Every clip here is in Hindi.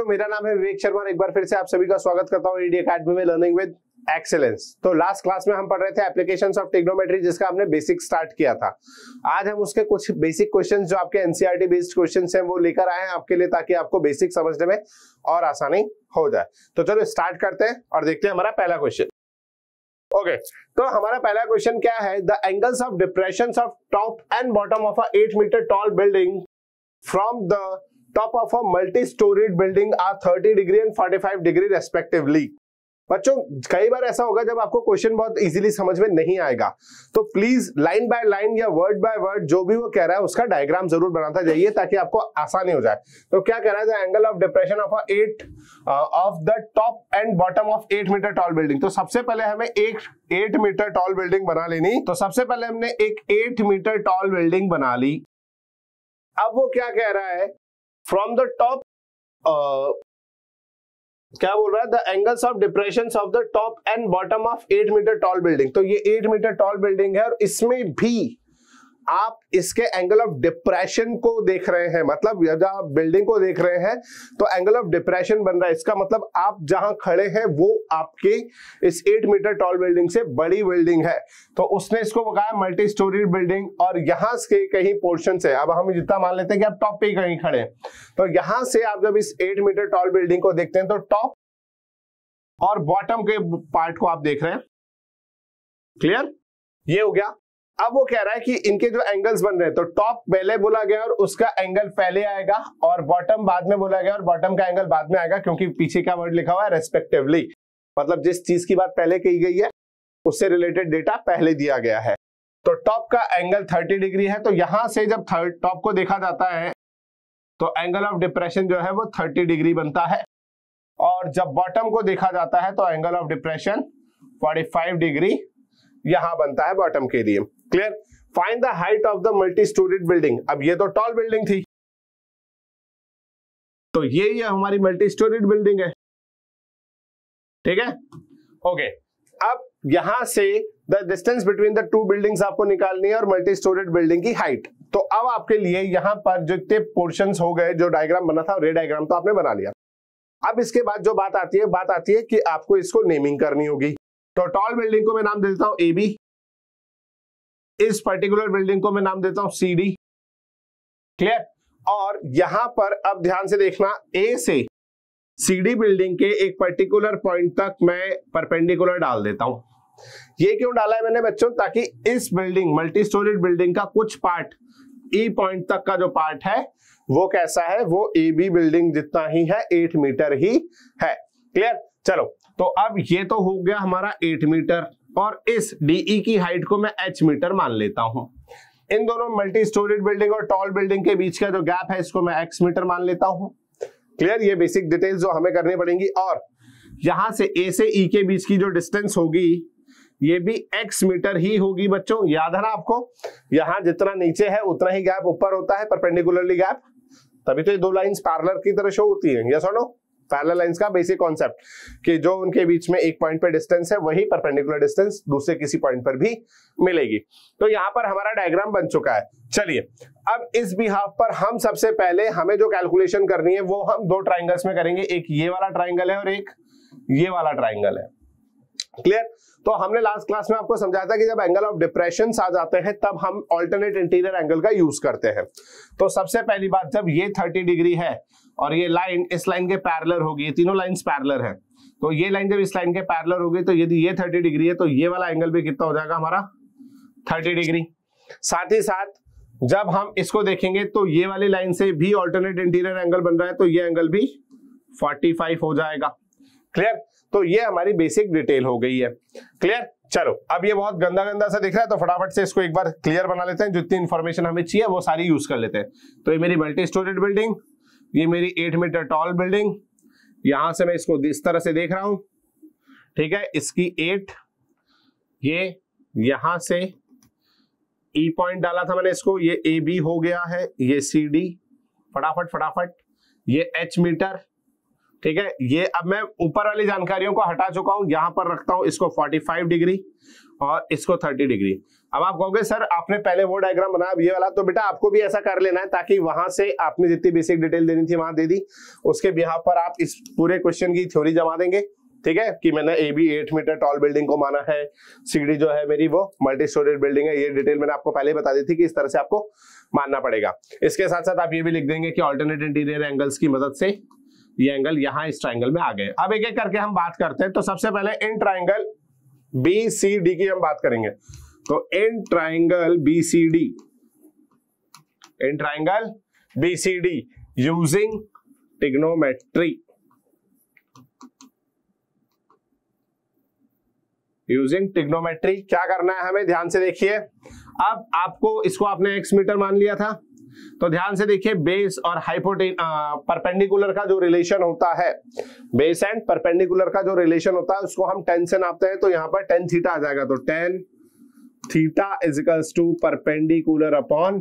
मेरा नाम है विवेक शर्मा और एक बार फिर से आप सभी का स्वागत करता हूं ईडी एकेडमी में लर्निंग विद एक्सीलेंस। तो लास्ट क्लास में हम पढ़ रहे थे एप्लीकेशंस ऑफ ट्रिग्नोमेट्री, जिसका हमने बेसिक स्टार्ट किया था। आज हम उसके कुछ बेसिक क्वेश्चंस जो आपके एनसीईआरटी बेस्ड क्वेश्चंस हैं वो लेकर आए हैं आपके लिए, ताकि आपको बेसिक समझने में और आसानी हो जाए। तो चलो स्टार्ट करते हैं और देखते हैं हमारा पहला क्वेश्चन। ओके, तो हमारा पहला क्वेश्चन क्या है? The angles of depressions of top and bottom of a 8 metre tall building from the top of a multi-storied building are 30 degree and 45 degree respectively। बच्चों कई बार ऐसा होगा जब आपको क्वेश्चन बहुत इजीली समझ में नहीं आएगा, तो प्लीज लाइन बाय लाइन या वर्ड बाय वर्ड जो भी वो कह रहा है उसका डायग्राम जरूर बनाता जाइए, ताकि आपको आसानी हो जाए। तो क्या कह रहा है? The angle of depression of the top and bottom of 8 metre tall building. तो सबसे पहले हमें एक 8 मीटर टॉल बिल्डिंग बना लेनी। तो सबसे पहले हमने एक 8 मीटर टॉल बिल्डिंग बना ली। अब वो क्या कह रहा है? फ्रॉम द टॉप क्या बोल रहा है? The angles of depressions of the top and bottom of 8 metre tall building. तो ये 8 मीटर टॉल बिल्डिंग है और इसमें भी आप इसके एंगल ऑफ डिप्रेशन को देख रहे हैं। मतलब जब आप बिल्डिंग को देख रहे हैं तो एंगल ऑफ डिप्रेशन बन रहा है। इसका मतलब आप जहां खड़े हैं वो आपके इस 8 मीटर टॉल बिल्डिंग से बड़ी बिल्डिंग है। तो उसने इसको बताया मल्टी स्टोरीड बिल्डिंग, और यहां से कहीं पोर्शन से, अब हम जितना मान लेते हैं कि आप टॉप पे कहीं खड़े हैं, तो यहां से आप जब इस 8 मीटर टॉल बिल्डिंग को देखते हैं तो टॉप और बॉटम के पार्ट को आप देख रहे हैं। क्लियर? ये हो गया। अब वो कह रहा है कि इनके जो एंगल्स बन रहे हैं, तो टॉप पहले बोला गया और उसका एंगल पहले आएगा, और बॉटम बाद में बोला गया और बॉटम का एंगल बाद में आएगा, क्योंकि पीछे क्या वर्ड लिखा हुआ है? रेस्पेक्टिवली। मतलब जिस चीज की बात पहले कही गई है उससे रिलेटेड डेटा पहले दिया गया है। तो टॉप का एंगल 30 डिग्री है, तो यहां से जब टॉप को देखा जाता है तो एंगल ऑफ डिप्रेशन जो है वो 30 डिग्री बनता है, और जब बॉटम को देखा जाता है तो एंगल ऑफ डिप्रेशन 45 डिग्री यहां बनता है बॉटम के लिए। Clear? Find the height of the multi storeyed building. अब ये तो टॉल बिल्डिंग थी, तो ये हमारी मल्टी स्टोरीड बिल्डिंग है। ठीक है? ओके, अब यहां से the distance between the two buildings आपको निकालनी है और मल्टी स्टोरीड बिल्डिंग की हाइट। तो अब आपके लिए यहां पर जितने पोर्शंस हो गए, जो डायग्राम बना था रे डायग्राम तो आपने बना लिया। अब इसके बाद जो बात आती है कि आपको इसको नेमिंग करनी होगी। तो टॉल बिल्डिंग को मैं नाम देता हूं AB, इस पर्टिकुलर बिल्डिंग को मैं नाम देता हूं CD। क्लियर? और यहां पर अब ध्यान से देखना, A से CD बिल्डिंग के एक पर्टिकुलर पॉइंट तक मैं परपेंडिकुलर डाल देता हूं। ये क्यों डाला है मैंने बच्चों? ताकि इस बिल्डिंग मल्टी स्टोरीड बिल्डिंग का कुछ पार्ट E पॉइंट तक का जो पार्ट है वो कैसा है? वो AB बिल्डिंग जितना ही है, 8 मीटर ही है। क्लियर? चलो, तो अब ये तो हो गया हमारा 8 मीटर, और इस DE की हाइट को मैं H मीटर मान लेता हूं। इन दोनों मल्टी स्टोरीड बिल्डिंग और टॉल बिल्डिंग के बीच का जो गैप है इसको मैं X मीटर मान लेता हूं। क्लियर? ये बेसिक डिटेल्स जो हमें करनी पड़ेंगी। और यहां से A से E के बीच की जो डिस्टेंस होगी ये भी X मीटर ही होगी। बच्चों याद है ना आपको? यहां जितना नीचे है उतना ही गैप ऊपर होता है, परपेंडिकुलरली गैप। तभी तो ये दो लाइंस पैरेलल की तरह शो होती हैं। यस और नो? पैरेलल लाइंस का बेसिक कॉन्सेप्ट कि जो उनके बीच में एक पॉइंट पे डिस्टेंस है वही परपेंडिकुलर डिस्टेंस दूसरे किसी पॉइंट पर भी मिलेगी। तो यहां पर हमारा डायग्राम बन चुका है। चलिए, अब इस बिहाफ पर हम सबसे पहले हमें जो कैलकुलेशन करनी है वो हम दो ट्राइंगल्स में करेंगे। एक ये वाला ट्राइंगल है और एक ये वाला ट्राइंगल है। क्लियर? तो हमने लास्ट क्लास में आपको समझाया था कि जब एंगल ऑफ डिप्रेशन आ जाते हैं तब हम ऑल्टरनेट इंटीरियर एंगल का यूज करते हैं। तो सबसे पहली बात, जब ये 30 डिग्री है और ये लाइन इस लाइन के पैरेलल होगी, ये तीनों लाइंस पैरेलल है, तो ये लाइन जब इस लाइन के पैरेलल होगी तो यदि ये 30 डिग्री है तो ये वाला एंगल भी कितना हो जाएगा हमारा? 30 डिग्री। साथ ही साथ जब हम इसको देखेंगे तो ये वाली लाइन से भी ऑल्टरनेट इंटीरियर एंगल बन रहा है, तो ये एंगल भी 45 हो जाएगा। क्लियर? तो ये हमारी बेसिक डिटेल हो गई है। क्लियर? चलो, अब ये बहुत गंदा गंदा सा दिख रहा है, तो फटाफट से इसको एक बार क्लियर बना लेते हैं। जितनी इंफॉर्मेशन हमें चाहिए वो सारी यूज कर लेते हैं। तो ये मेरी मल्टी स्टोरीड बिल्डिंग, ये मेरी 8 मीटर टॉल बिल्डिंग, यहां से मैं इसको इस तरह से देख रहा हूं। ठीक है? इसकी 8, ये यहां से E पॉइंट डाला था मैंने इसको, ये AB हो गया है, ये CD, फटाफट ये H मीटर, ठीक है, ये अब मैं ऊपर वाली जानकारियों को हटा चुका हूं, यहां पर रखता हूं इसको 45 डिग्री और इसको 30 डिग्री। अब आप कहोगे सर आपने पहले वो डायग्राम बनाया ये वाला, तो बेटा आपको भी ऐसा कर लेना है ताकि वहां से आपने जितनी बेसिक डिटेल देनी थी वहां दे दी, उसके बिहाफ पर आप इस पूरे क्वेश्चन की थ्योरी जमा देंगे। ठीक है, कि मैंने A B 8 metre tall building को माना है, सीडी जो है मेरी वो मल्टी स्टोरेड बिल्डिंग है, ये डिटेल मैंने आपको पहले बता दी थी कि इस तरह से आपको मानना पड़ेगा। इसके साथ साथ आप ये भी लिख देंगे कि ऑल्टरनेट इंटीरियर एंगल्स की मदद से ये एंगल यहाँ इस ट्राइंगल में आ गए। अब एक एक करके हम बात करते हैं। तो सबसे पहले in triangle B C D की हम बात करेंगे। तो in triangle B C D, in triangle B C D using trigonometry, using trigonometry क्या करना है हमें, ध्यान से देखिए। अब आपको इसको आपने एक्स मीटर मान लिया था, तो ध्यान से देखिए बेस और परपेंडिकुलर का जो रिलेशन होता है, बेस एंड परपेंडिकुलर का जो रिलेशन होता है उसको हम टेन से नापते हैं। तो यहाँ पर टेन थीटा आ जाएगा, तो tan theta is equals to perpendicular upon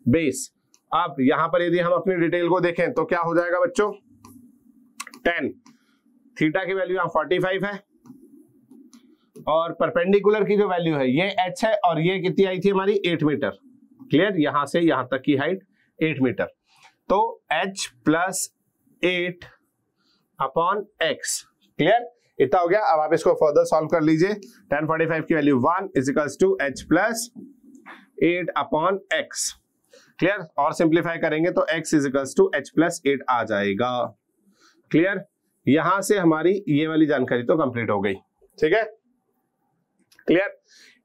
base. अब यहां पर यदि हम अपनी डिटेल को देखें तो क्या हो जाएगा बच्चों, टेन थीटा की वैल्यू यहाँ 45 है और परपेंडिकुलर की जो वैल्यू है ये h है और ये कितनी आई थी हमारी 8 मीटर। क्लियर, यहां से यहां तक की हाइट 8 मीटर। तो h plus 8 upon x, clear, इतना हो गया। अब आप इसको फर्दर सॉल्व कर लीजिए। 1045 की value 1 is equals to h plus 8 upon x, clear, और सिंप्लीफाई करेंगे तो x is equals to h plus 8 आ जाएगा। क्लियर, यहां से हमारी ये वाली जानकारी तो कंप्लीट हो गई। ठीक है, क्लियर,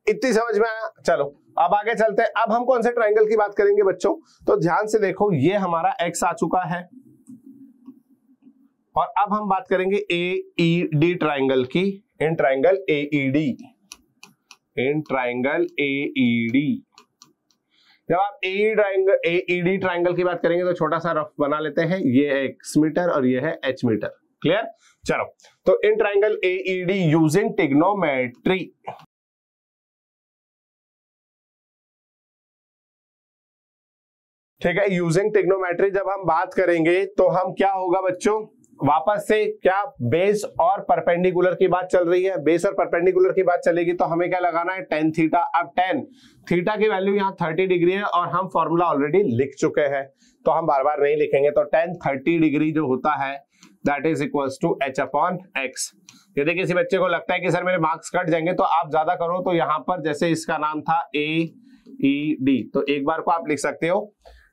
इतनी समझ में आया। चलो अब आगे चलते हैं। अब हम कौन से ट्राइंगल की बात करेंगे बच्चों, तो ध्यान से देखो ये हमारा x आ चुका है और अब हम बात करेंगे AED ट्राइंगल की। In triangle AED, in triangle AED, जब आप AED ट्राइंगल की बात करेंगे तो छोटा सा रफ बना लेते हैं, ये है x मीटर और ये है h मीटर। क्लियर, चलो तो in triangle AED using trigonometry, ठीक है, यूजिंग ट्रिग्नोमेट्री जब हम बात करेंगे तो हम क्या होगा बच्चों, वापस से क्या बेस और परपेंडिकुलर की बात चल रही है, बेस और परपेंडिकुलर की बात चलेगी तो हमें क्या लगाना है, tan थीटा। अब tan थीटा की वैल्यू यहाँ 30 डिग्री है और हम फॉर्मूला ऑलरेडी लिख चुके हैं तो हम बार बार नहीं लिखेंगे। तो tan 30 डिग्री जो होता है that is equals to h upon x। यदि किसी बच्चे को लगता है कि सर मेरे मार्क्स कट जाएंगे तो आप ज्यादा करो, तो यहाँ पर जैसे इसका नाम था AED, तो एक बार को आप लिख सकते हो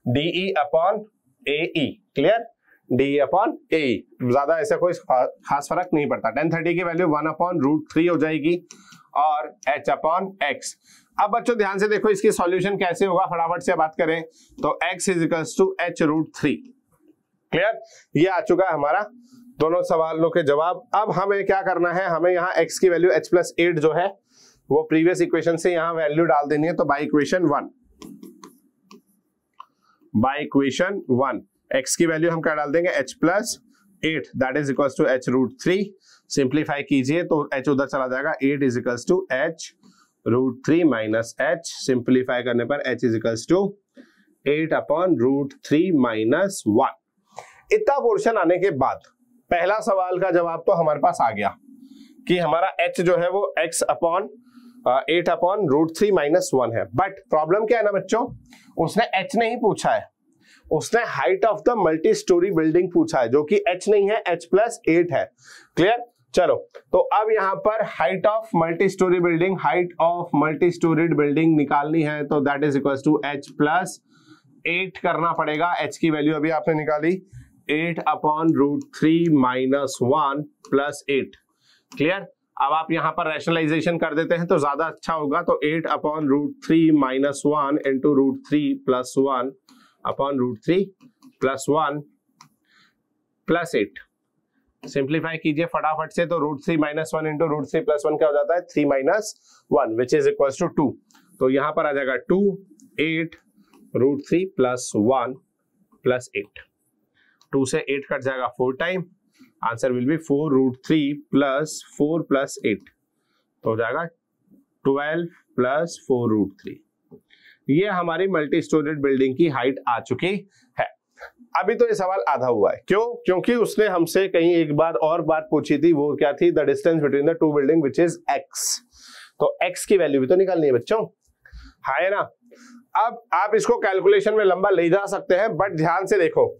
DE upon AE, clear, DE upon AE, ज्यादा ऐसा कोई खास फर्क नहीं पड़ता। 1030 की वैल्यू 1 अपॉन √3 हो जाएगी और h अपॉन x। अब बच्चों ध्यान से देखो इसकी सॉल्यूशन कैसे होगा, फटाफट से बात करें तो x is equals to h √3। Clear, ये आ चुका है हमारा दोनों सवालों के जवाब। अब हमें क्या करना है, हमें यहाँ x की वैल्यू h प्लस 8 जो है वो प्रीवियस इक्वेशन से यहाँ वैल्यू डाल देनी है। तो by equation 1, by equation 1 x की वैल्यू हम क्या डाल देंगे, h plus 8 that is equals to h √3। Simplify कीजिए तो h उधर चला जाएगा, 8 is equals to h √3 minus h। Simplify करने पर h is equals to 8 upon √3 minus 1। इतना पोर्शन आने के बाद पहला सवाल का जवाब तो हमारे पास आ गया कि हमारा h जो है वो x अपॉन 8 अपॉन √3 माइनस 1 है। बट प्रॉब्लम क्या है ना बच्चों, उसने h नहीं पूछा है, उसने height of the multi storey building पूछा है जो कि h नहीं है, h प्लस 8 है। क्लियर, चलो तो अब यहां पर height of multi storey building, height of multi storeyed building निकालनी है तो that is equals to h plus 8 करना पड़ेगा। h की वैल्यू अभी आपने निकाली 8 अपॉन √3 माइनस 1 प्लस 8। क्लियर, अब आप यहां पर रैशनलाइजेशन कर देते हैं तो ज्यादा अच्छा होगा। तो 8 upon √3 minus 1 into √3 plus 1 upon √3 plus 1 plus 8। Simplify कीजिए फटाफट से, तो √3 माइनस 1 इंटू √3 प्लस 1 क्या हो जाता है, 3 minus 1 which is equals to 2। तो यहां पर आ जाएगा 2, 8 √3 प्लस 1 प्लस 8। 2 से 8 कट जाएगा 4 time, answer will be 4 √3 plus 4 plus 8, तो हो जाएगा 12 प्लस 4 √3। ये हमारी मल्टी स्टोरेड बिल्डिंग की हाइट आ चुकी है। अभी तो ये सवाल आधा हुआ है। क्यों? क्योंकि उसने हमसे कहीं एक बार और बात पूछी थी, वो क्या थी? The distance between the two building which is x। तो x की वैल्यू भी तो निकालनी है बच्चों, है ना। अब आप इसको कैलकुलेशन में लंबा ले जा सकते हैं, बट ध्यान से देखो,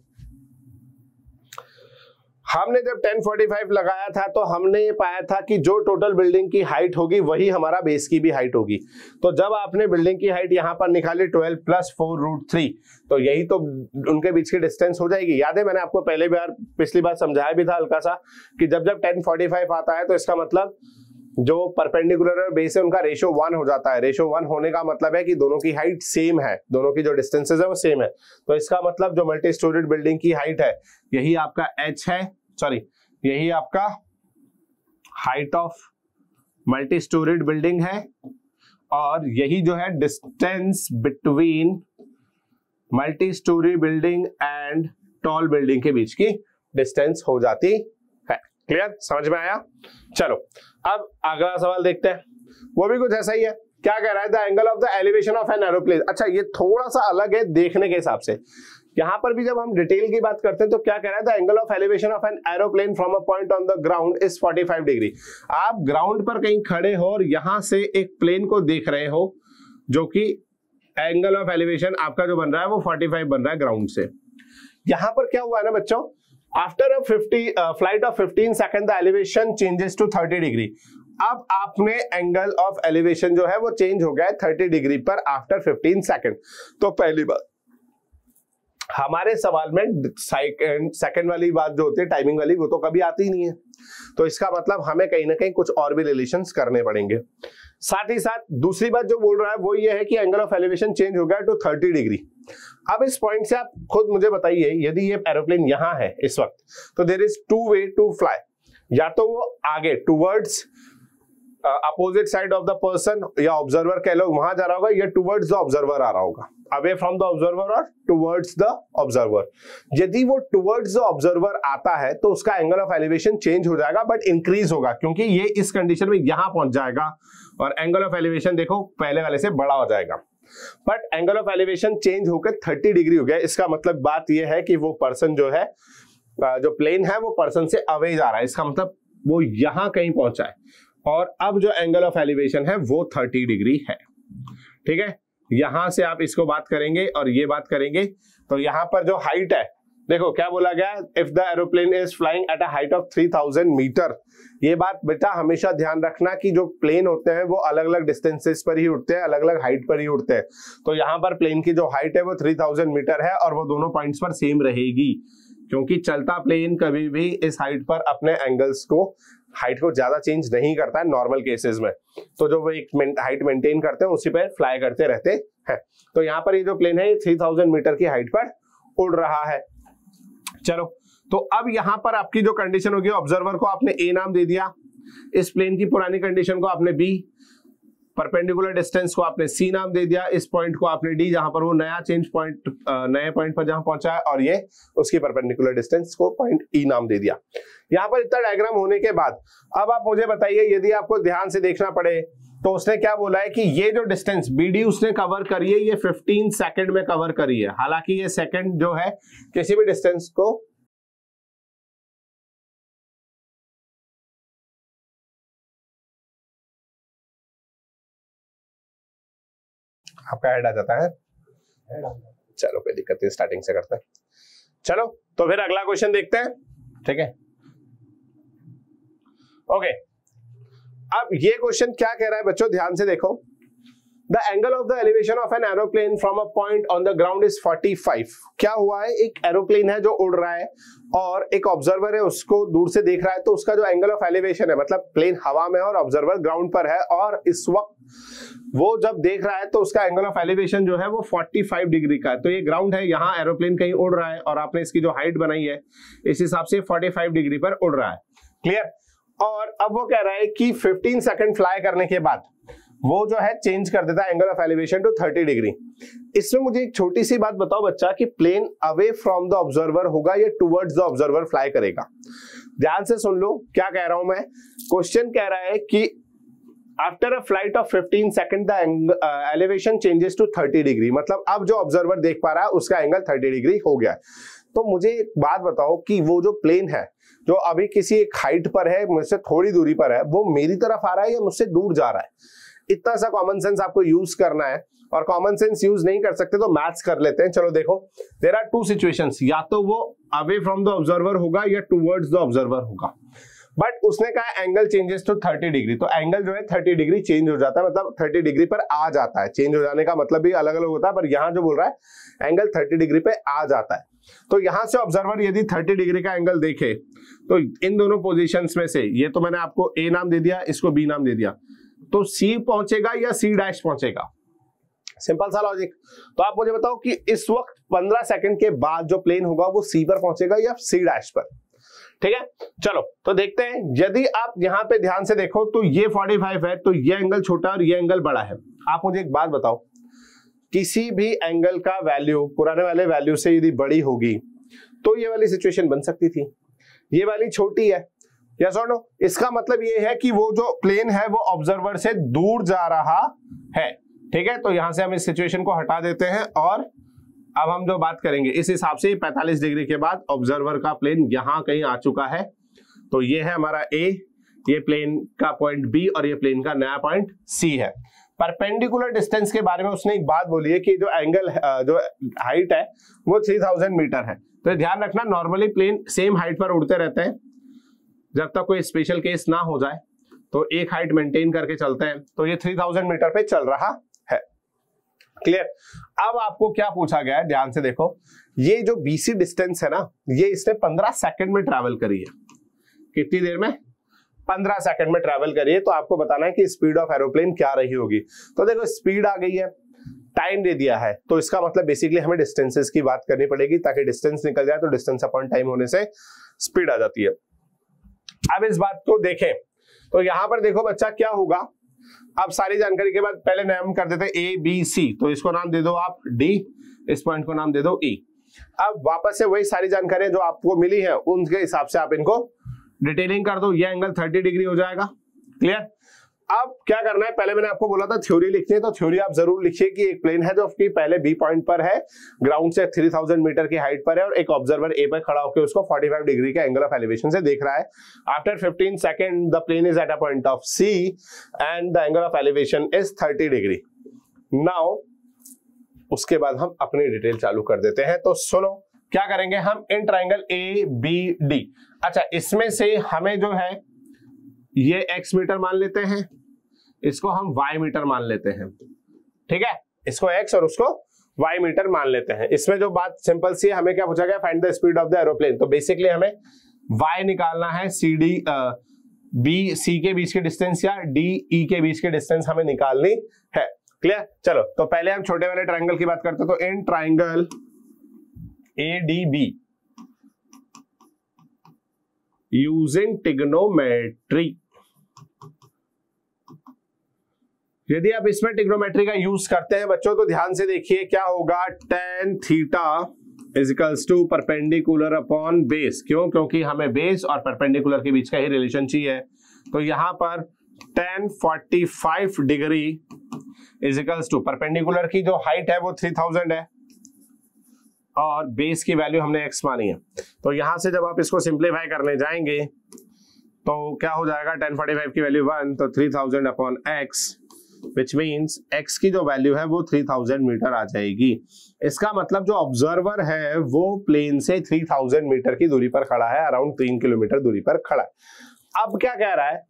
हमने जब 1045 लगाया था तो हमने ये पाया था कि जो टोटल बिल्डिंग की हाइट होगी वही हमारा बेस की भी हाइट होगी। तो जब आपने बिल्डिंग की हाइट यहां पर निकाली 12 + 4√3, तो यही तो उनके बीच की डिस्टेंस हो जाएगी। याद है मैंने आपको पिछली बार समझाया भी था हल्का सा कि जब 1045 आता है तो इसका मतलब जो परपेंडिकुलर बेस है उनका रेशियो 1 हो जाता है। रेशियो 1 होने का मतलब है कि दोनों की हाइट सेम है, दोनों की जो डिस्टेंसेस है वो सेम है। तो इसका मतलब जो मल्टी स्टोरीड बिल्डिंग की हाइट है यही आपका h है, सॉरी यही आपका height of multi storeyed building है, और यही जो है distance between multi storey building and tall building के बीच की डिस्टेंस हो जाती है। क्लियर? समझ में आया? चलो अब अगला सवाल देखते हैं, वो भी कुछ ऐसा ही है। क्या कह रहा है? The angle of the elevation of an aeroplane. अच्छा, ये थोड़ा सा अलग है देखने के हिसाब से। यहां पर भी जब हम डिटेल की बात करते हैं तो क्या कह रहा है? The angle of elevation of an aeroplane from a point on the ground is 45 degree. आप ग्राउंड पर कहीं खड़े हो और यहां से एक प्लेन को देख रहे हो, जो कि एंगल ऑफ एलिवेशन आपका जो बन रहा है वो 45 बन रहा है ग्राउंड से। यहां पर क्या हुआ है ना बच्चों, after a flight of 15 second the elevation changes to 30 डिग्री। अब आपने एंगल ऑफ एलिवेशन जो है वो चेंज हो गया है 30 डिग्री पर आफ्टर 15 सेकंड। तो पहली बात, हमारे सवाल में सेकंड वाली बात जो होती है टाइमिंग वाली, वो तो कभी आती ही नहीं है। तो इसका मतलब हमें कहीं ना कहीं कुछ और भी रिलेशंस करने पड़ेंगे। साथ ही साथ दूसरी बात जो बोल रहा है वो ये है कि एंगल ऑफ एलिवेशन चेंज हो गया टू 30 डिग्री। अब इस पॉइंट से आप खुद मुझे बताइए, यदि ये एरोप्लेन यहां है इस वक्त, तो there is two way to fly. या तो वो आगे towards opposite side of the person या ऑब्जर्वर कह लो वहां जा रहा होगा, या टुवर्ड्स द ऑब्जर्वर आ रहा होगा, अवे फ्रॉम द ऑब्जर्वर और टुवर्ड्स द ऑब्जर्वर। यदि वो टुवर्ड्स द ऑब्जर्वर आता है तो उसका एंगल ऑफ एलिवेशन चेंज हो जाएगा, बट इंक्रीज होगा, क्योंकि ये इस कंडीशन में यहां पहुंच जाएगा और एंगल ऑफ एलिवेशन देखो पहले वाले से बड़ा हो जाएगा। But angle of elevation change होकर 30 डिग्री हो गया। इसका मतलब बात यह है कि वो पर्सन जो है, जो प्लेन है वो पर्सन से अवे जा रहा है। इसका मतलब वो यहां कहीं पहुंचा है, और अब जो एंगल ऑफ एलिवेशन है वो 30 डिग्री है। ठीक है, यहां से आप इसको बात करेंगे और ये बात करेंगे, तो यहां पर जो हाइट है देखो क्या बोला गया, if the aeroplane is flying at a height of 3000 metre. ये बात बेटा हमेशा ध्यान रखना कि जो प्लेन होते हैं वो अलग अलग डिस्टेंसेस पर ही उड़ते हैं, अलग अलग हाइट पर ही उड़ते हैं। तो यहाँ पर प्लेन की जो हाइट है वो 3000 मीटर है, और वो दोनों पॉइंट्स पर सेम रहेगी, क्योंकि चलता प्लेन कभी भी इस हाइट पर अपने एंगल्स को, हाइट को ज्यादा चेंज नहीं करता है नॉर्मल केसेस में। तो जो वो एक हाइट मेंटेन करते हैं उसी पर फ्लाई करते रहते हैं। तो यहाँ पर ये जो प्लेन है ये 3000 मीटर की हाइट पर उड़ रहा है। चलो, तो अब यहां पर आपकी जो कंडीशन होगी, ऑब्जर्वर को आपने ए नाम दे दिया, इस प्लेन की पुरानी कंडीशन को आपने बी, परपेंडिकुलर डिस्टेंस को आपने सी नाम दे दिया, इस पॉइंट को आपने डी, जहां पर वो नया चेंज पॉइंट नए पॉइंट पर जहां पहुंचा है, और ये उसकी परपेंडिकुलर डिस्टेंस को पॉइंट ई नाम दे दिया। यहां पर इतना डायग्राम होने के बाद अब आप मुझे बताइए, यदि आपको ध्यान से देखना पड़े तो उसने क्या बोला है कि ये जो डिस्टेंस बीडी उसने कवर करी है ये 15 सेकंड में कवर करी है। हालांकि ये सेकंड जो है किसी भी डिस्टेंस को आपका हेड आ जाता है, चलो कोई दिक्कत नहीं, स्टार्टिंग से करते हैं। चलो तो फिर अगला क्वेश्चन देखते हैं। ठीक है, ओके। अब ये क्वेश्चन क्या कह रहा है बच्चों, ध्यान से देखो। The angle of the elevation of an aeroplane from a point on the ground is 45। क्या हुआ है, एक एरोप्लेन है जो उड़ रहा है और एक ऑब्जर्वर है उसको दूर से देख रहा है, तो उसका जो एंगल ऑफ एलिवेशन है, मतलब प्लेन हवा में और ऑब्जर्वर ग्राउंड पर है, और इस वक्त वो जब देख रहा है तो उसका एंगल ऑफ एलिवेशन जो है वो 45 डिग्री का है। तो ये ग्राउंड है, यहाँ एरोप्लेन कहीं उड़ रहा है और आपने इसकी जो हाइट बनाई है इस हिसाब से 45 डिग्री पर उड़ रहा है। क्लियर? और अब वो कह रहा है कि 15 सेकंड फ्लाई करने के बाद वो जो है चेंज कर देता है एंगल ऑफ एलिवेशन टू 30 डिग्री। इसमें मुझे एक छोटी सी बात बताओ बच्चा, कि plane away from the observer होगा या टुवर्ड्स द ऑब्जर्वर फ्लाई करेगा? ध्यान से सुन लो क्या कह रहा हूं मैं। क्वेश्चन कह रहा है कि after a flight of 15 second the elevation changes to 30 degree, मतलब अब जो ऑब्जर्वर देख पा रहा है उसका एंगल 30 डिग्री हो गया है। तो मुझे एक बात बताओ कि वो जो प्लेन है जो अभी किसी एक हाइट पर है, मुझसे थोड़ी दूरी पर है, वो मेरी तरफ आ रहा है या मुझसे दूर जा रहा है? इतना सा कॉमन सेंस आपको यूज करना है, और कॉमन सेंस यूज नहीं कर सकते तो मैथ्स कर लेते हैं। चलो देखो, देयर आर टू सिचुएशंस, या तो वो अवे फ्रॉम द ऑब्जर्वर होगा या टुवर्ड्स द ऑब्जर्वर होगा, बट उसने कहा एंगल चेंजेस टू 30 डिग्री, तो एंगल जो है 30 डिग्री चेंज हो जाता है, मतलब 30 डिग्री पर आ जाता है। चेंज हो जाने का मतलब भी अलग अलग होता है, पर यहां जो बोल रहा है एंगल 30 डिग्री पे आ जाता है। तो यहां से ऑब्जर्वर यदि 30 डिग्री का एंगल देखे तो इन दोनों पोजीशंस में से, ये तो मैंने आपको ए नाम दे दिया, इसको बी नाम दे दिया, तो सी पहुंचेगा या सी डैश पहुंचेगा? सिंपल सा लॉजिक। तो आप मुझे बताओ कि इस वक्त 15 सेकंड के बाद जो प्लेन होगा वो सी पर पहुंचेगा या सी डैश पर? ठीक है, चलो तो देखते हैं। यदि आप यहां पे ध्यान से देखो तो ये 45 है, तो ये एंगल छोटा और ये एंगल बड़ा है। आप मुझे एक बात बताओ, किसी भी एंगल का वैल्यू पुराने वाले वैल्यू से यदि बड़ी होगी तो ये वाली सिचुएशन बन सकती थी, ये वाली छोटी है, यस और नो? इसका मतलब ये है कि वो जो प्लेन है वो ऑब्जर्वर से दूर जा रहा है। ठीक है, तो यहां से हम इस सिचुएशन को हटा देते हैं, और अब हम जो बात करेंगे इस हिसाब से 45 डिग्री के बाद ऑब्जर्वर का प्लेन यहां कहीं आ चुका है, तो ये है हमारा ए, ये प्लेन का पॉइंट बी और ये प्लेन का नया पॉइंट सी है। परपेंडिकुलर डिस्टेंस के बारे में उसने एक बात बोली है कि जो एंगल जो हाइट है वो 3000 मीटर है। तो ध्यान रखना, नॉर्मली प्लेन सेम हाइट पर उड़ते रहते हैं, जब तक कोई स्पेशल केस ना हो जाए तो एक हाइट मेंटेन करके चलते हैं। तो ये 3000 मीटर पे चल रहा है। क्लियर? अब आपको क्या पूछा गया है, ध्यान से देखो, ये जो बीसी डिस्टेंस है ना, ये इसने 15 सेकंड में ट्रैवल करी है। कितनी देर में? 15 सेकंड में ट्रैवल करी है। तो आपको बताना है कि स्पीड ऑफ एरोप्लेन क्या रही होगी। तो देखो, स्पीड आ गई है, टाइम दे दिया है, तो इसका मतलब बेसिकली हमें डिस्टेंसेस की बात करनी पड़ेगी, ताकि डिस्टेंस निकल जाए तो डिस्टेंस अपॉन टाइम होने से स्पीड आ जाती है। अब इस बात को देखें तो यहां पर देखो बच्चा क्या होगा। अब सारी जानकारी के बाद पहले नाम कर देते हैं ए बी सी, तो इसको नाम दे दो आप डी, इस पॉइंट को नाम दे दो ई। अब वापस से वही सारी जानकारी जो आपको मिली है उनके हिसाब से आप इनको डिटेलिंग कर दो, ये एंगल 30 डिग्री हो जाएगा। क्लियर? अब क्या करना है, पहले मैंने आपको बोला था थ्योरी लिखनी है, तो थ्योरी आप जरूर लिखिए कि एक प्लेन है जो कि पहले बी पॉइंट पर है, ग्राउंड से 3000 मीटर की हाइट पर है, और एक ऑब्जर्वर ए पर खड़ा होकर उसको 45 डिग्री के एंगल ऑफ एलिवेशन से देख रहा है। After 15 second the plane is at a point of C and the angle of elevation is 30 degree. Now उसके बाद हम अपनी डिटेल चालू कर देते हैं। तो सुनो, क्या करेंगे हम, in triangle A B D, अच्छा इसमें से हमें जो है ये x मीटर मान लेते हैं, इसको हम y मीटर मान लेते हैं। ठीक है, इसको x और उसको y मीटर मान लेते हैं। इसमें जो बात सिंपल सी है, हमें क्या पूछा गया, find the speed of the aeroplane. तो बेसिकली हमें y निकालना है, सी डी बी सी के बीच की डिस्टेंस या डी ई के बीच की डिस्टेंस हमें निकालनी है। क्लियर? चलो तो पहले हम छोटे वाले ट्राइंगल की बात करते हैं। तो in triangle A D be using trigonometry, यदि आप इसमें ट्रिग्नोमेट्री का यूज करते हैं बच्चों, तो ध्यान से देखिए क्या होगा, tan theta is equals to perpendicular upon base. क्यों? क्योंकि हमें बेस और परपेंडिकुलर के बीच का ही रिलेशन चाहिए। तो यहां पर tan 45 degree is equals to, perpendicular की जो हाइट है वो 3000 है और बेस की वैल्यू हमने x मानी है। तो यहां से जब आप इसको सिंप्लीफाई करने जाएंगे तो क्या हो जाएगा, tan 45 की वैल्यू 1, तो 3000 upon x, which means x की जो वैल्यू है वो 3000 मीटर आ जाएगी। इसका मतलब जो ऑब्जर्वर है वो प्लेन से 3000 मीटर की दूरी पर खड़ा है, अराउंड 3 किलोमीटर दूरी पर खड़ा है। अब क्या कह रहा है,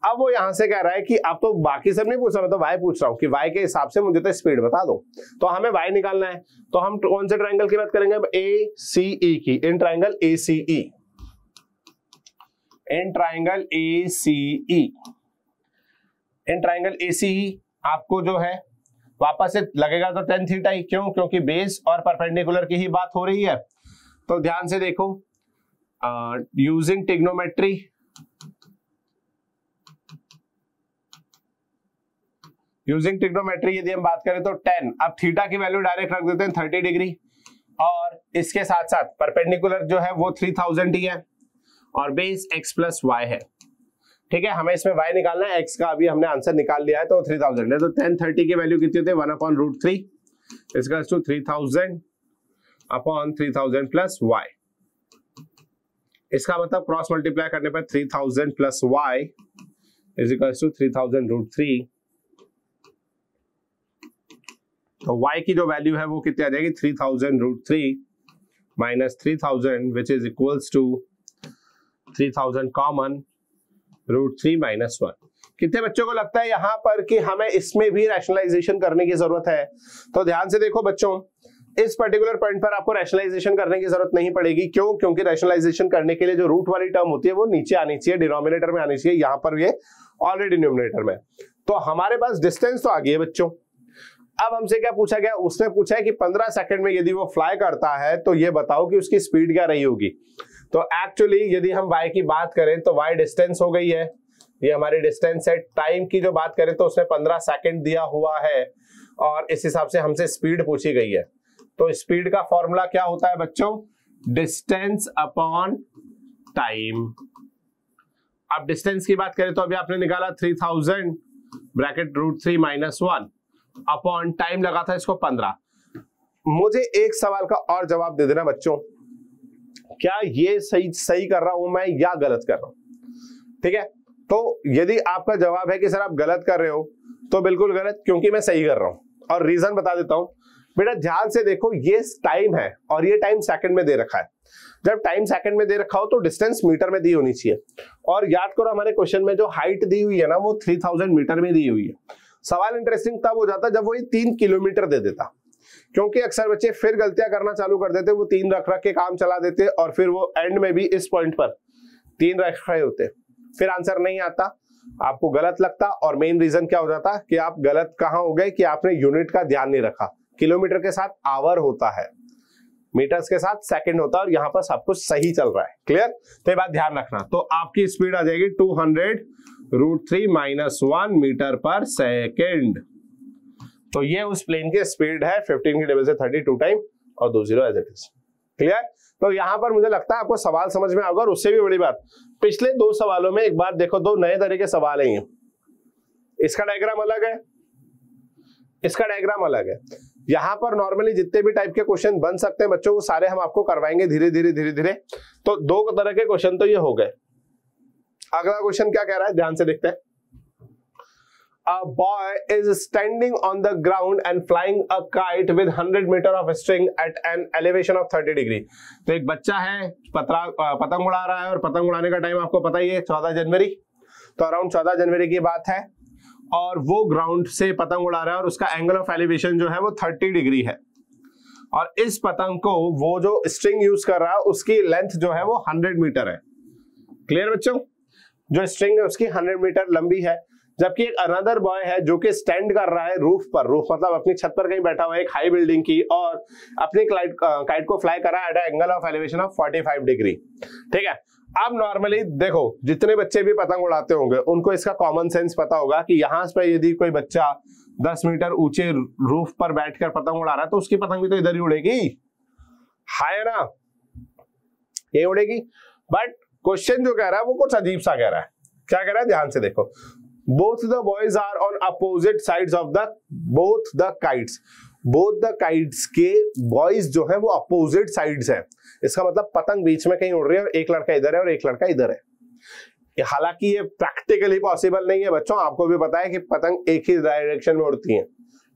अब वो यहां से कह रहा है कि अब तो बाकी सब नहीं पूछ रहा, मैं तो y पूछ रहा हूं कि y के हिसाब से मुझे तो स्पीड बता दो। तो हमें y निकालना है, तो हम कौन से ट्रायंगल की बात करेंगे, अब ए सी ई की, in triangle A C E, in triangle A C E, in triangle A C E आपको जो है वापस से लगेगा तो tan थीटा ही। क्यों? क्योंकि बेस और परपेंडिकुलर की ही बात हो रही है। तो ध्यान से देखो, यूजिंग ट्रिग्नोमेट्री, यूजिंग ट्रिग्नोमेट्री यदि हम बात करें तो tan, अब थीटा की वैल्यू डायरेक्ट रख देते हैं 30 डिग्री, और इसके साथ साथ परपेंडिकुलर जो है वो 3000 ही है और बेस x प्लस वाई है। ठीक है, हमें इसमें y निकालना है, x का अभी हमने आंसर निकाल लिया है, तो 3000 है। तो tan 30 की वैल्यू कितनी होती है, 1/√3 इसका 3000 अपॉन 3000 प्लस वाई। इसका मतलब क्रॉस मल्टीप्लाई करने पर 3000 plus y is equals to 3000 root 3। तो y की जो वैल्यू है वो कितनी आ जाएगी 3000 root 3 minus 3000 which is equals to 3000 common root 3 minus 1। कितने बच्चों को लगता है यहां पर कि हमें इसमें भी रैशनलाइजेशन करने की जरूरत है? तो ध्यान से देखो बच्चों, इस पर्टिकुलर पॉइंट पर आपको रैशनलाइजेशन करने की जरूरत नहीं पड़ेगी। क्यों? क्योंकि रैशनलाइजेशन करने के लिए जो रूट वाली टर्म होती है वो नीचे आनी चाहिए, डिनोमिनेटर में आनी चाहिए। यहां पर ये ऑलरेडी डिनोमिनेटर में। तो हमारे पास डिस्टेंस तो आ गई है बच्चों। अब हमसे क्या पूछा गया? उसने पूछा है कि 15 सेकंड में यदि वो फ्लाई करता है तो ये बताओ कि उसकी स्पीड क्या रही होगी। तो एक्चुअली यदि हम y की बात करें तो y डिस्टेंस हो गई है, ये हमारी डिस्टेंस है। टाइम की जो बात करें तो उसने 15 सेकंड दिया हुआ है और इस हिसाब से हमसे स्पीड पूछी गई है। तो स्पीड का फॉर्मूला क्या होता है बच्चों? Distance upon time. अब डिस्टेंस की बात करें तो अभी आपने निकाला 3000 bracket root 3 minus 1 upon time लगा था इसको 15। मुझे एक सवाल का और जवाब दे देना बच्चों, क्या ये सही कर रहा हूं मैं या गलत कर रहा हूं? ठीक है, तो यदि आपका जवाब है कि सर आप गलत कर रहे हो तो बिल्कुल गलत, क्योंकि मैं सही कर रहा हूं। और रीजन बता देता हूं बेटा, ध्यान से देखो, ये टाइम है और ये टाइम सेकंड में दे रखा है। जब टाइम सेकंड में दे रखा हो तो डिस्टेंस मीटर में दी होनी चाहिए। और याद करो हमारे क्वेश्चन में जो हाइट दी हुई है ना वो 3000 मीटर में दी हुई है। सवाल इंटरेस्टिंग तब हो जाता जब वो 3 किलोमीटर दे देता, क्योंकि अक्सर बच्चे फिर गलतियां करना चालू कर देते, वो 3 रख के काम चला देते और फिर वो एंड में भी इस पॉइंट पर 3 रख रहे होते, फिर आंसर नहीं आता, आपको गलत लगता। और मेन रीजन क्या हो जाता कि आप गलत कहां हो गए कि आपने यूनिट का ध्यान नहीं रखा। किलोमीटर के साथ आवर होता है, मीटर्स के साथ सेकंड होता है और यहां पर सब कुछ सही चल रहा है। क्लियर? तो ये बात ध्यान रखना। तो आपकी स्पीड आ जाएगी 200 रूट 3 माइनस 1 मीटर पर सेकेंड। तो ये उस प्लेन की स्पीड है 15 की टेबल से 32 टाइम और 20 एज इट इज। क्लियर? तो यहां पर मुझे लगता है आपको सवाल समझ में आएगा। और उससे भी बड़ी बात, पिछले 2 सवालों में एक बात देखो, 2 नए तरह के सवाल हैं। इसका डायग्राम अलग है, इसका डायग्राम अलग है। यहां पर नॉर्मली जितने भी टाइप के क्वेश्चन बन सकते हैं बच्चों, वो सारे हम आपको करवाएंगे धीरे धीरे। तो 2 तरह के क्वेश्चन तो ये हो गए। अगला क्वेश्चन क्या कह रहा है, ध्यान से देखते हैं। A boy is standing on the ground and flying a kite with 100 meter of string at an elevation of 30 degree। तो एक बच्चा है पतंग उड़ा रहा है, और पतंग उड़ाने का टाइम आपको पता ही है 14 जनवरी। तो अराउंड 14 जनवरी की बात है और वो ग्राउंड से पतंग उड़ा रहा है और उसका एंगल ऑफ एलिवेशन जो है वो 30 डिग्री है। और इस पतंग को वो जो स्ट्रिंग यूज कर रहा है उसकी लेंथ जो है वो 100 मीटर है। क्लियर बच्चों? जो स्ट्रिंग है उसकी 100 मीटर लंबी है। जबकि एक अनदर बॉय है जो कि स्टैंड कर रहा है रूफ पर, रूफ मतलब अपनी छत पर कहीं बैठा हुआ है एक हाई बिल्डिंग की, और अपनी काइट को फ्लाई कर रहा है at angle of elevation of 45 degree. ठीक है, अब नॉर्मली देखो जितने बच्चे भी पतंग उड़ाते होंगे उनको इसका कॉमन सेंस पता होगा कि यहां पर यदि कोई बच्चा 10 मीटर ऊंचे रूफ पर बैठकर पतंग उड़ा रहा है तो उसकी पतंग भी तो इधर ही उड़ेगी, है ना, ये उड़ेगी। बट क्वेश्चन जो कह रहा है वो कुछ अजीब सा कह रहा है। क्या कह रहा है, ध्यान से देखो। Both the boys are on opposite sides of both the kites। both the kites के boys जो है वो opposite sides है। इसका मतलब पतंग बीच में कहीं उड़ रही है और एक लड़का इधर है और एक लड़का इधर है। हालांकि ये प्रैक्टिकली पॉसिबल नहीं है बच्चों, आपको भी पता है कि पतंग एक ही डायरेक्शन में उड़ती है।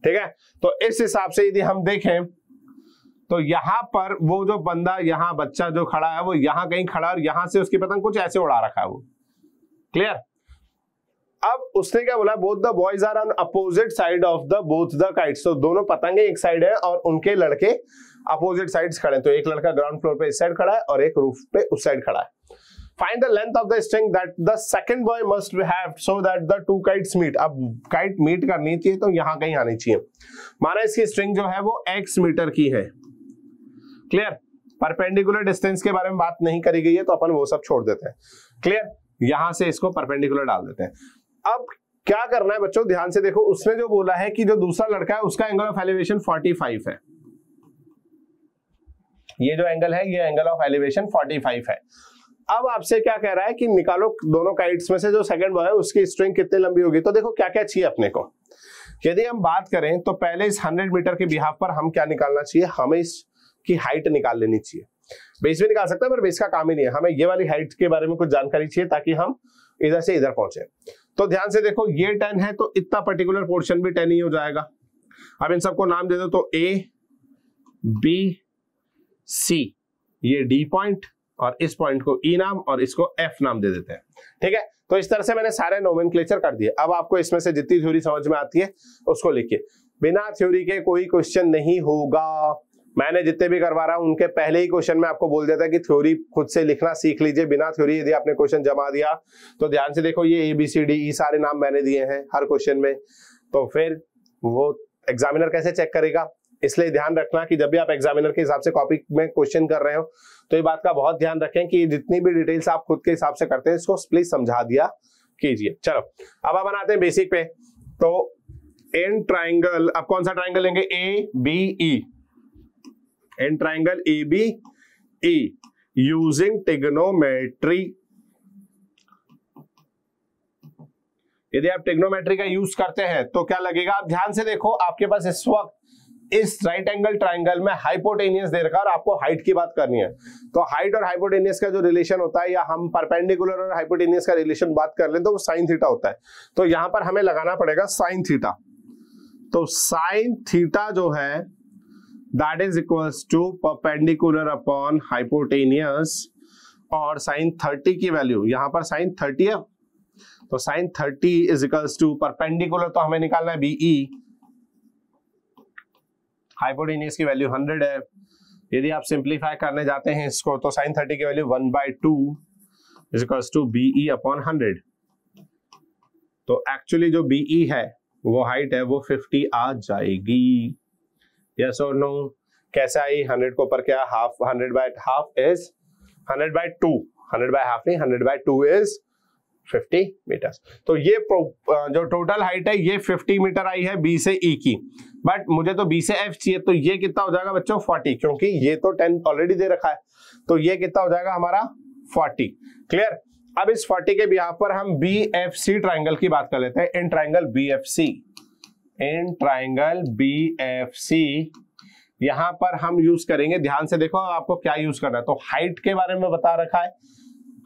ठीक है, तो इस हिसाब से यदि हम देखें तो यहां पर वो जो बंदा, यहाँ बच्चा जो खड़ा है वो यहाँ कहीं खड़ा है और यहां से उसकी पतंग कुछ ऐसे उड़ा रखा है वो। क्लियर? अब उसने क्या बोला, both the boys are on opposite side of the both the kites. तो दोनों पतंगे एक साइड है और उनके लड़के अपोजिट साइड्स खड़े हैं। तो एक लड़का ग्राउंड फ्लोर पे इस साइड खड़ा है और एक रूफ पे उस साइड खड़ा है। Find the length of the string that the second boy must have so that the 2 kites meet. अब काइट मीट करनी चाहिए तो यहां कहीं आनी चाहिए। माना इसकी स्ट्रिंग जो है वो x मीटर की है। क्लियर? परपेंडिकुलर डिस्टेंस के बारे में बात नहीं करी गई है तो अपन वो सब छोड़ देते हैं। क्लियर? यहां से इसको परपेंडिकुलर डाल देते हैं। अब क्या करना है बच्चों, ध्यान से देखो। उसने जो बोला है कि जो दूसरा लड़का है उसका एंगल ऑफ एलिवेशन 45 है। ये जो एंगल है ये एंगल ऑफ एलिवेशन 45 है। अब आपसे क्या कह रहा है कि निकालो दोनों काइट्स में से जो सेकंड बॉय है उसकी स्ट्रिंग कितनी लंबी होगी। तो देखो क्या क्या चाहिए अपने को। यदि हम बात करें तो पहले इस 100 मीटर के बिहाफ पर हम क्या निकालना चाहिए, हमें की हाइट निकाल लेनी चाहिए। बेस भी निकाल सकते हैं पर बेस का काम ही नहीं है, हमें ये वाली हाइट के बारे में कुछ जानकारी चाहिए ताकि हम इधर से इधर पहुंचे। तो ध्यान से देखो ये 10 है तो इतना पर्टिकुलर पोर्शन भी 10 ही हो जाएगा। अब इन सबको नाम दे दो तो A B C, ये D पॉइंट और इस पॉइंट को E नाम और इसको F नाम दे देते हैं। ठीक है, तो इस तरह से मैंने सारे नोमेनक्लेचर कर दिए। अब आपको इसमें से जितनी थ्योरी समझ में आती है उसको लिखिए। बिना थ्योरी के कोई क्वेश्चन नहीं होगा। मैंने जितने भी करवा रहा हूं उनके पहले ही क्वेश्चन में आपको बोल देता है कि थ्योरी खुद से लिखना सीख लीजिए। बिना थ्योरी यदि आपने क्वेश्चन जमा दिया तो ध्यान से देखो ये ABCDE सारे नाम मैंने दिए हैं हर क्वेश्चन में, तो फिर वो एग्जामिनर कैसे चेक करेगा। इसलिए ध्यान रखना कि जब भी आप एग्जामिनर के हिसाब से कॉपी में क्वेश्चन कर रहे हो तो ये बात का बहुत ध्यान रखें कि जितनी भी डिटेल्स आप खुद के हिसाब से करते हैं इसको प्लीज समझा दिया कीजिए। चलो अब आप बनाते हैं बेसिक पे। तो इन ट्राइंगल, अब कौन सा ट्राइंगल लेंगे, ABE, in triangle ABE using trigonometry. यदि आप ट्रिग्नोमेट्री का यूज करते हैं तो क्या लगेगा, आप ध्यान से देखो आपके पास इस वक्त इस राइट एंगल ट्राइंगल में हाइपोटेनियस दे रखा है और आपको हाइट की बात करनी है। तो हाइट और हाइपोटेनियस का जो रिलेशन होता है, या हम परपेंडिकुलर और हाइपोटेनियस का रिलेशन बात कर लें तो वो साइन थीटा होता है। तो यहां पर हमें लगाना पड़ेगा साइन थीटा। तो साइन थीटा जो है that is equals to perpendicular upon hypotenuse, और साइन 30 की वैल्यू यहां पर साइन 30 है तो sine 30 is equals to perpendicular तो हमें निकालना है BE, हाइपोटेनियस की वैल्यू 100 है। यदि आप सिंप्लीफाई करने जाते हैं इसको तो साइन 30 की value 1/2 is equals to BE upon 100। तो एक्चुअली जो BE है वो हाइट है वो 50 आ जाएगी। यस और नो, कैसे आई, 100 को ऊपर क्या, हाफ, 100/2 इज 100/2, 100/2 नहीं 100/2 इज 50 मीटर्स। तो ये जो टोटल हाइट है ये 50 मीटर आई है B से E की, बट मुझे तो B से F चाहिए। तो ये कितना हो जाएगा बच्चों 40, क्योंकि ये तो 10 ऑलरेडी दे रखा है, तो ये कितना हो जाएगा हमारा 40। क्लियर। अब इस 40 के बिहाफ पर हम BFC ट्राइंगल की बात कर लेते हैं। In triangle BFC, in triangle BFC यहां पर हम यूज करेंगे, ध्यान से देखो आपको क्या यूज करना है। तो हाइट के बारे में बता रखा है,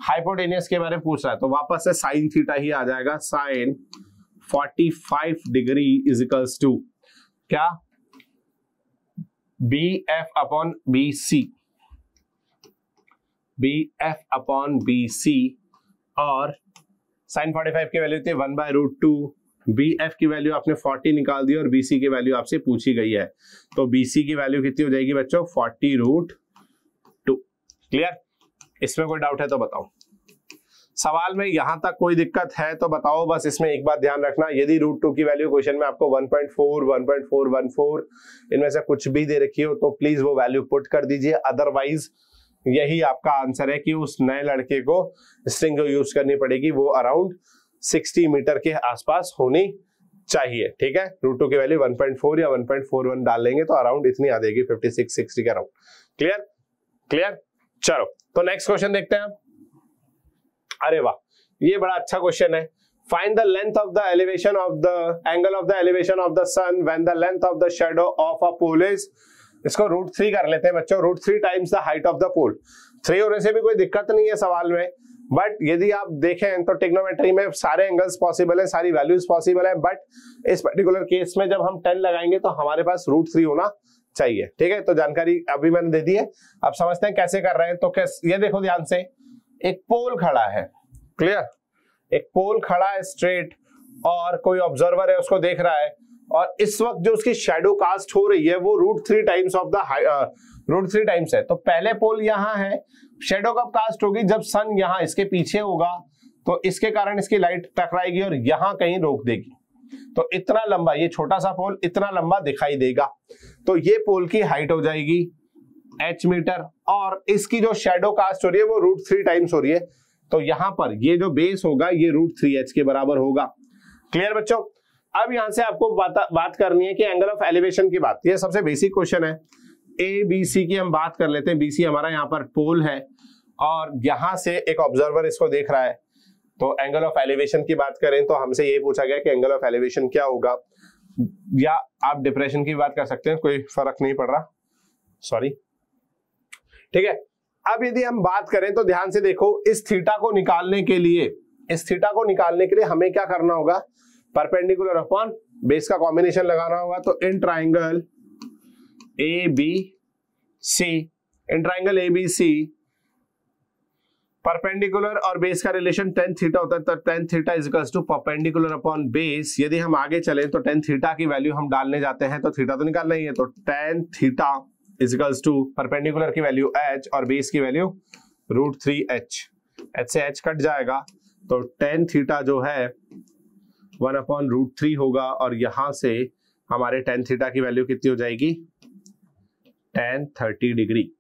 हाइपोटेनियस के बारे में पूछ रहा है, तो वापस से साइन थीटा ही आ जाएगा। Sine 45 degree is equals to क्या, BF upon BC, BF upon BC, और साइन 45 की वैल्यू थी 1/√2, BF की वैल्यू आपने 40 निकाल दी और BC की वैल्यू आपसे पूछी गई है, तो BC की वैल्यू कितनी हो जाएगी बच्चों 40√2। क्लियर। इसमें कोई डाउट है तो बताओ। सवाल में यहां तक कोई दिक्कत है तो बताओ। बस इसमें एक बात ध्यान रखना, यदि √2 की वैल्यू क्वेश्चन में आपको 1.4, 1.414 इनमें से कुछ भी दे रखी हो तो प्लीज वो वैल्यू पुट कर दीजिए। अदरवाइज यही आपका आंसर है कि उस नए लड़के को स्ट्रिंग जो यूज करनी पड़ेगी वो अराउंड 60 मीटर के आसपास होनी चाहिए। ठीक है, √2 की वैल्यू 1.4 या 1.41 डाल लेंगे तो अराउंड इतनी आ जाएगी, 56-60 के अराउंड। Clear clear. चलो तो नेक्स्ट क्वेश्चन देखते हैं। अरे वाह, ये बड़ा अच्छा क्वेश्चन है। Find the length of the elevation of the angle of the elevation of the sun when the length of the shadow of a pole is, इसको √3 कर लेते हैं बच्चों, √3 times the height of the pole. 3 होने से भी कोई दिक्कत नहीं है सवाल में, बट यदि आप देखें तो ट्रिग्नोमेट्री में सारे एंगल्स पॉसिबल है, सारी वैल्यूज पॉसिबल है, बट इस पर्टिकुलर केस में जब हम 10 लगाएंगे तो हमारे पास √3 होना चाहिए। ठीक है, तो जानकारी अभी मैंने दे दी है। अब समझते हैं कैसे कर रहे हैं। तो कैसे, ये देखो ध्यान से, एक पोल खड़ा है, क्लियर, एक पोल खड़ा है स्ट्रेट और कोई ऑब्जर्वर है उसको देख रहा है, और इस वक्त जो उसकी शैडो कास्ट हो रही है वो √3 टाइम्स ऑफ द √3 टाइम्स है। तो पहले पोल यहां है, शैडो कब कास्ट होगी, जब सन यहां इसके पीछे होगा तो इसके कारण इसकी लाइट टकराएगी और यहां कहीं रोक देगी। तो इतना लंबा, ये छोटा सा पोल इतना लंबा दिखाई देगा, तो ये पोल की हाइट हो जाएगी h मीटर, और इसकी जो शैडो कास्ट हो रही है वो √3 टाइम्स हो रही है। तो यहां पर ये जो बेस होगा ये √3h के बराबर होगा। क्लियर बच्चों। अब यहां से आपको बात करनी है कि एंगल ऑफ एलिवेशन की बात, ये सबसे बेसिक क्वेश्चन है। ABC की हम बात कर लेते हैं। BC हमारा यहाँ पर पोल है और यहां से एक ऑब्जर्वर इसको देख रहा है, तो एंगल ऑफ एलिवेशन की बात करें तो हमसे ये पूछा गया कि एंगल ऑफ एलिवेशन क्या होगा, या आप डिप्रेशन की बात कर सकते हैं, कोई फर्क नहीं पड़ रहा, सॉरी, ठीक है। अब यदि हम बात करें तो ध्यान से देखो, इस थीटा को निकालने के लिए हमें क्या करना होगा, परपेंडिकुलर अपॉन बेस का कॉम्बिनेशन लगाना होगा। तो इन ट्राइंगल ABC परपेंडिकुलर और बेस का रिलेशन tan थीटा होता है, तो tan theta is equals to perpendicular upon base. यदि हम आगे चले तो tan थीटा की वैल्यू हम डालने जाते हैं, तो थीटा तो निकालना ही है, तो tan theta is equals to perpendicular की वैल्यू h और बेस की वैल्यू √3h, h से h कट जाएगा, तो tan थीटा जो है 1/√3 होगा, और यहां से हमारे tan थीटा की वैल्यू कितनी हो जाएगी, tan 30 डिग्री।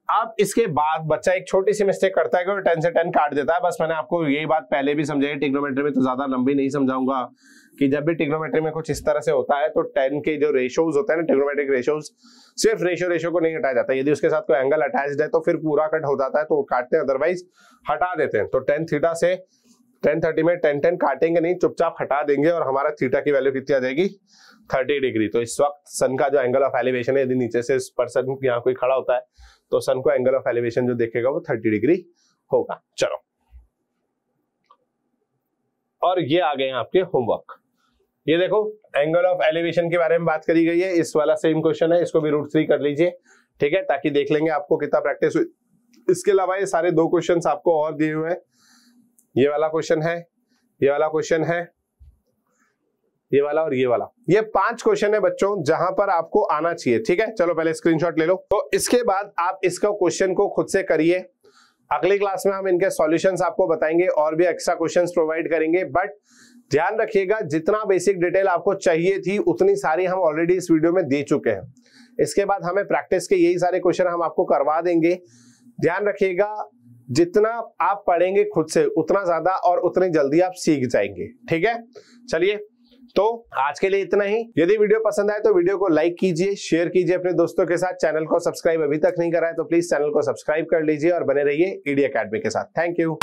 अब इसके बाद बच्चा एक छोटी सी मिस्टेक करता है कि वो 10 से 10 काट देता है। बस मैंने आपको यही बात पहले भी समझाई, ट्रिग्नोमेट्री में तो ज्यादा लंबी नहीं समझाऊंगा, कि जब भी ट्रिग्नोमेट्री में कुछ इस तरह से होता है तो 10 के जो रेशियोज होते हैं ना, ट्रिग्नोमेट्रिक रेशियोज, सिर्फ रेशियो को नहीं हटाया जाता, यदि उसके साथ कोई एंगल अटैच्ड है तो फिर पूरा कट हो जाता है, तो काटते हैं, अदरवाइज हटा देते हैं। तो tan थीटा से tan 30 में tan काटेंगे नहीं, चुपचाप हटा देंगे, और हमारा थीटा की वैल्यू कितनी आ जाएगी, 30 डिग्री। तो इस वक्त सन का जो एंगल ऑफ एलिवेशन है, यदि नीचे से इस पर्सन यहाँ कोई खड़ा होता है तो सन को एंगल ऑफ एलिवेशन जो देखेगा वो 30 डिग्री होगा। चलो, और ये आ गए आपके होमवर्क। ये देखो, एंगल ऑफ एलिवेशन के बारे में बात करी गई है, इस वाला सेम क्वेश्चन है, इसको भी √3 कर लीजिए, ठीक है, ताकि देख लेंगे आपको कितना प्रैक्टिस हुई। इसके अलावा ये सारे 2 क्वेश्चन आपको और दिए हुए हैं, ये वाला क्वेश्चन है, ये वाला क्वेश्चन है, ये वाला और ये वाला, ये 5 क्वेश्चन है बच्चों जहां पर आपको आना चाहिए, ठीक है। चलो पहले स्क्रीनशॉट ले लो, तो इसके बाद आप इसका क्वेश्चन को खुद से करिए। अगली क्लास में हम इनके सॉल्यूशंस आपको बताएंगे और भी एक्स्ट्रा क्वेश्चंस प्रोवाइड करेंगे, बट ध्यान रखिएगा जितना बेसिक डिटेल आपको चाहिए थी उतनी सारी हम ऑलरेडी इस वीडियो में दे चुके हैं। इसके बाद हमें प्रैक्टिस के यही सारे क्वेश्चन हम आपको करवा देंगे। ध्यान रखिएगा, जितना आप पढ़ेंगे खुद से उतना ज्यादा और उतनी जल्दी आप सीख जाएंगे, ठीक है। चलिए, तो आज के लिए इतना ही। यदि वीडियो पसंद आए तो वीडियो को लाइक कीजिए, शेयर कीजिए अपने दोस्तों के साथ। चैनल को सब्सक्राइब अभी तक नहीं करा है तो प्लीज चैनल को सब्सक्राइब कर लीजिए और बने रहिए ईडी एकेडमी के साथ। Thank you.